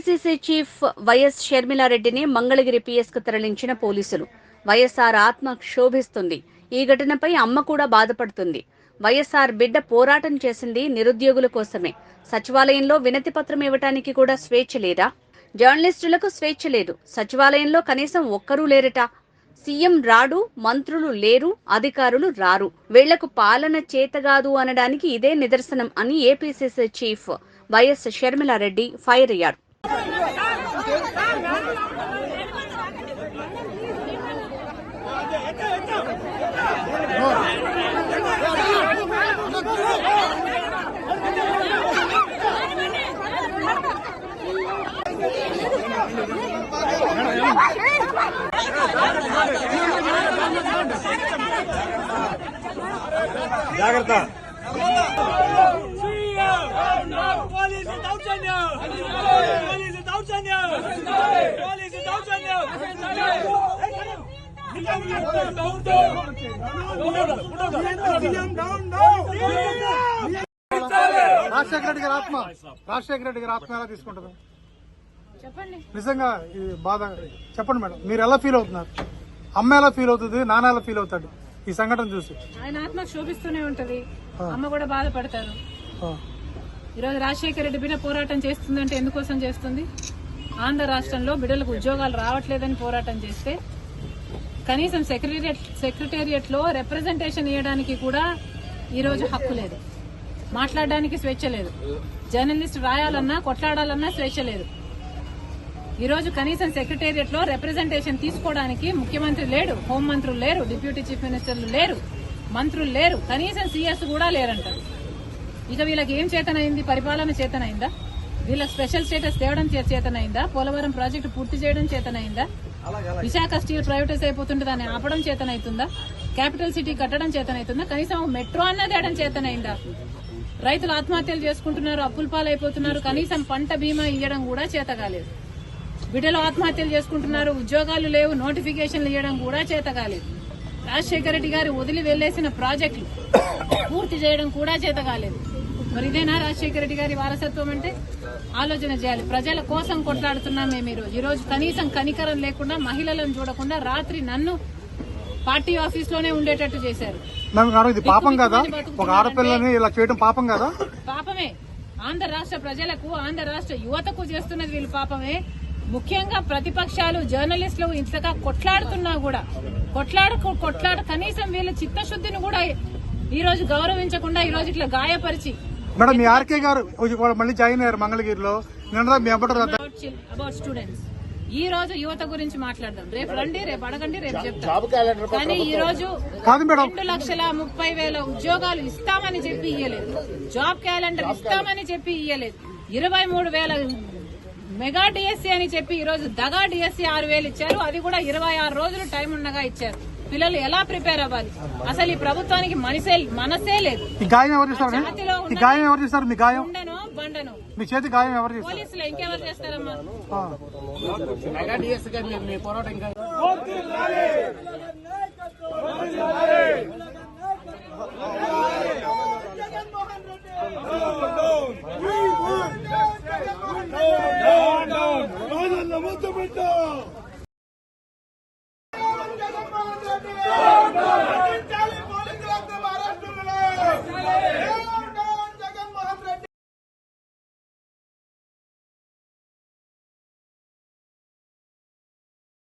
APCC chief YS షర్మిలారెడ్డిని Mangalagiri పిఎస్కు తరలించిన పోలీసులు. వైఎస్ఆర్ ఆత్మ క్షోభిస్తుంది. ఈ ఘటనపై అమ్మ కూడా బాధపడుతుంది. వైఎస్ఆర్ బిడ్డ పోరాటం చేసింది నిరుద్యోగుల కోసమే. సచివాలయంలో వినతి పత్రం ఇవ్వటానికి కూడా స్వేచ్ఛ లేదా? జర్నలిస్టులకు స్వేచ్ఛ లేదు. సచివాలయంలో కనీసం ఒక్కరూ లేరట. సీఎం రాడు, మంత్రులు లేరు, అధికారులు రారు. వీళ్లకు పాలన చేతగాదు అనడానికి ఇదే నిదర్శనం అని APCC chief YS Sharmila Reddy fire అయ్యారు. జాగ్రత్త. రాజశేఖర రెడ్డి గారి ఆత్మ ఎలా తీసుకుంటారు? చెప్పండి. నిజంగా ఈ బాధ చెప్పండి మేడం. మీరు ఎలా ఫీల్ అవుతున్నారు? అమ్మ ఎలా ఫీల్ అవుతుంది? నాన్న ఎలా ఫీల్ అవుతాడు ఈ సంఘటన చూసి? ఆయన ఆత్మ శోభిస్తూనే ఉంటది. అమ్మ కూడా బాధపడతారు. ఈరోజు రాజశేఖర రెడ్డి బిడ్డ పోరాటం చేస్తుందంటే ఎందుకోసం చేస్తుంది? ఆంధ్ర రాష్ట్రంలో బిడ్డలకు ఉద్యోగాలు రావట్లేదని పోరాటం చేస్తే కనీసం సెక్రటేరియట్ లో రిప్రజెంటేషన్ ఇవ్వడానికి కూడా ఈరోజు హక్కు లేదు. మాట్లాడడానికి స్వేచ్ఛ లేదు. జర్నలిస్ట్ రాయాలన్నా కొట్లాడాలన్నా స్వేచ్ఛ లేదు. ఈరోజు కనీసం సెక్రటేరియట్ లో రిప్రజెంటేషన్ తీసుకోవడానికి ముఖ్యమంత్రి లేడు, హోంమంత్రులు లేరు, డిప్యూటీ చీఫ్ మినిస్టర్లు లేరు, మంత్రులు లేరు, కనీసం సీఎస్ కూడా లేరంటారు. ఇక వీళ్ళకి ఏం చేతనైంది? పరిపాలన చేతనైందా? వీళ్ళ స్పెషల్ స్టేటస్ తేవడం చేతనైందా? పోలవరం ప్రాజెక్టు పూర్తి చేయడం చేతనైందా? విశాఖ స్టీల్ ప్రైవేటైజ్ అయిపోతుంటే దాన్ని ఆపడం చేతనైతుందా? క్యాపిటల్ సిటీ కట్టడం చేతనైతుందా? కనీసం మెట్రో అన్నది తేయడం చేతనైందా? రైతులు ఆత్మహత్యలు చేసుకుంటున్నారు, అప్పుల పాలైపోతున్నారు, కనీసం పంట బీమా ఇవ్వడం కూడా చేత కాలేదు. బిడ్డలు ఆత్మహత్యలు చేసుకుంటున్నారు, ఉద్యోగాలు లేవు, నోటిఫికేషన్లు ఇవ్వడం కూడా చేత కాలేదు. రాజశేఖర రెడ్డి గారు వదిలి వెళ్లేసిన ప్రాజెక్టులు పూర్తి చేయడం కూడా చేత కాలేదు. మరి ఇదేనా రాజశేఖర రెడ్డి గారి వారసత్వం అంటే? ఆలోచన చేయాలి. ప్రజల కోసం కొట్లాడుతున్నాం మేము ఈరోజు. కనీసం కనికరం లేకుండా, మహిళలను చూడకుండా రాత్రి నన్ను పార్టీ ఆఫీస్ లోనే ఉండేటట్టు చేశారు. పాపం కదా? ఒక ఆడపిల్లని ఇలా చేయడం పాపం కదా? పాపమే. ఆంధ్ర రాష్ట్ర ప్రజలకు, ఆంధ్ర రాష్ట్ర యువతకు చేస్తున్నది వీళ్ళు పాపమే. ముఖ్యంగా ప్రతిపక్షాలు, జర్నలిస్టులు ఇంతగా కొట్లాడుతున్నా కూడా కొట్లాడ కనీసం వీళ్ళ చిత్తశుద్ధిని కూడా ఈ రోజు గౌరవించకుండా ఈ రోజు ఇట్లా గాయపరిచి. మేడం, మీ ఆర్కే గారు మళ్ళీ జాయిన్ అయ్యారు మంగళగిరిలో. అబౌట్ స్టూడెంట్స్ ఈ రోజు యువత గురించి మాట్లాడదాం. రేపు రండి, రేపు అడగండి, రేపు చెప్తాం. కానీ ఈ రోజు 2,30,000 ఉద్యోగాలు ఇస్తామని చెప్పి ఇయ్యలేదు. జాబ్ క్యాలెండర్ ఇస్తామని చెప్పి ఇయ్యలేదు. 23,000 మెగా డిఎస్సీ అని చెప్పి ఈ రోజు దగా డిఎస్సీ 6,000 ఇచ్చారు. అది కూడా 26 రోజులు టైం ఉండగా ఇచ్చారు. పిల్లలు ఎలా ప్రిపేర్ అవ్వాలి? అసలు ఈ ప్రభుత్వానికి మనసే లేదు. ఉండను బండను మీ చేతి గాయం ఎవరు చేస్తారు? పోలీసులు ఇంకెవరు చేస్తారమ్మా? Down.